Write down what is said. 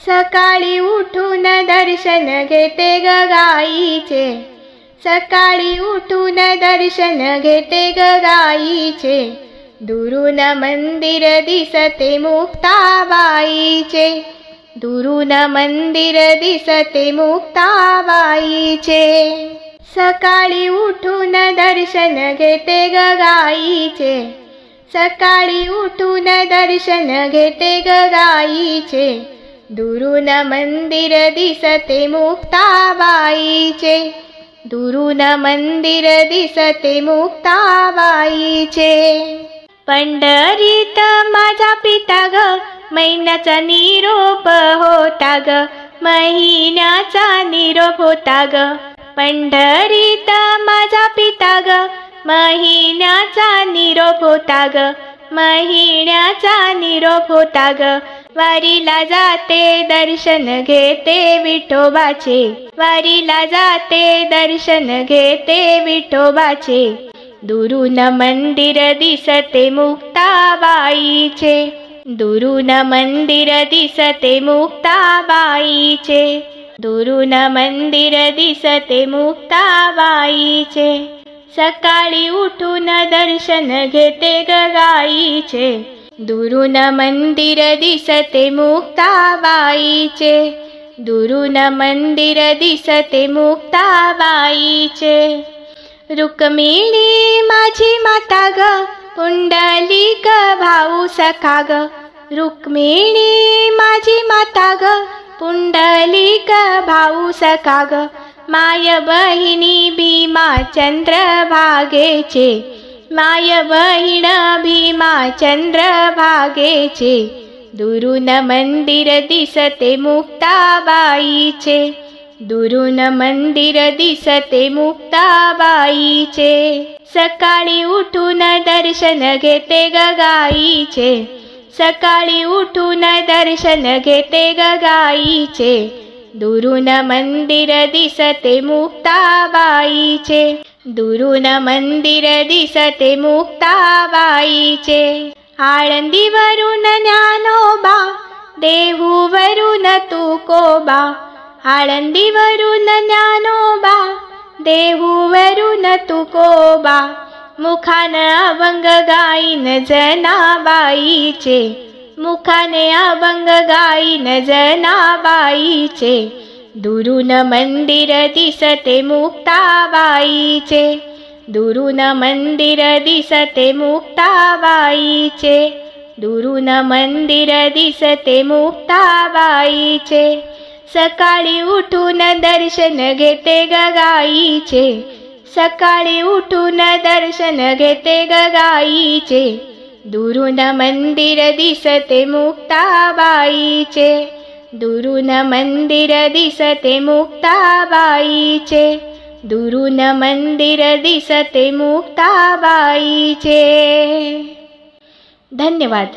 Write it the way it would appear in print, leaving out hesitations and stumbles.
सकाळी उठून दर्शन घेते ग गाईचे, सकाळी उठून दर्शन घेते ग गाईचे, दुरून मंदिर दिसते मुक्ताबाईचे, दुरून मंदिर दिसते मुक्ताबाईचे। सकाळी उठून दर्शन घेते ग गाईचे, सकाळी उठून दर्शन घेते ग गाईचे, दुरून मंदिर दिसते मुक्ताबाईचे, दुरून मंदिर दिसते मुक्ताबाईचे। पंढरीत माझा पिता ग, महिन्याचा निरोप होता ग, महिन्याचा निरोप होता ग। पंढरीत माझा पिता ग, महिन्याचा निरोप होता ग, महिन्याचा निरोप होता ग। वारीला जाते दर्शन घेते विठोबाचे, वारीला जाते दर्शन घेते विठोबाचे, दुरून मंदिर दिसते मुक्ताबाईचे, दुरून मंदिर दिसते मुक्ताबाईचे, दुरून मंदिर दिसते मुक्ताबाईचे। सकाळी उठून दर्शन घेते ग गाईचे, दुरून मंदिर दिसते मुक्ताबाईचे, दुरून मंदिर दिसते मुक्ताबाईचे। रुक्मिणी माझी माता ग, पुंडलिक भाऊ सखा ग, रुक्मिणी माझी माता ग, पुंडलिक भाऊ सखा ग। माय बहिणी भीमा चंद्रभागेचे, माय बहीण भीमा चंद्रभागेचे, दुरून मंदिर दिसते मुक्ताबाईचे, दुरून मंदिर दिसते मुक्ताबाईचे। सकाळी उठून दर्शन घेते ग गाईचे, सकाळी उठून दर्शन घेते ग गाईचे, दुरून मंदिर दिसते मुक्ताबाईचे, दुरून मंदिर दिसते मुक्ताबाईचे। आळंदीवरून ज्ञानोबा, देहूवरून तुकोबा, आळंदीवरून ज्ञानोबा, देहूवरून तुकोबा, मुखाने अभंग गाईन जनाबाईचे, मुखाने अभंग गाईन जनाबाईचे, दुरून मंदिर दिसते मुक्ताबाईचे, दुरून मंदिर दिसते मुक्ताबाईचे, दुरून मंदिर दिसते मुक्ताबाईचे। सकाळी उठून दर्शन घेते ग गाईचे, सकाळी उठून दर्शन घेते ग गाईचे, दुरून मंदिर दिसते मुक्ताबाईचे, दुरून मंदिर दिसते मुक्ताबाईचे, दुरून मंदिर दिसते मुक्ताबाईचे। धन्यवाद।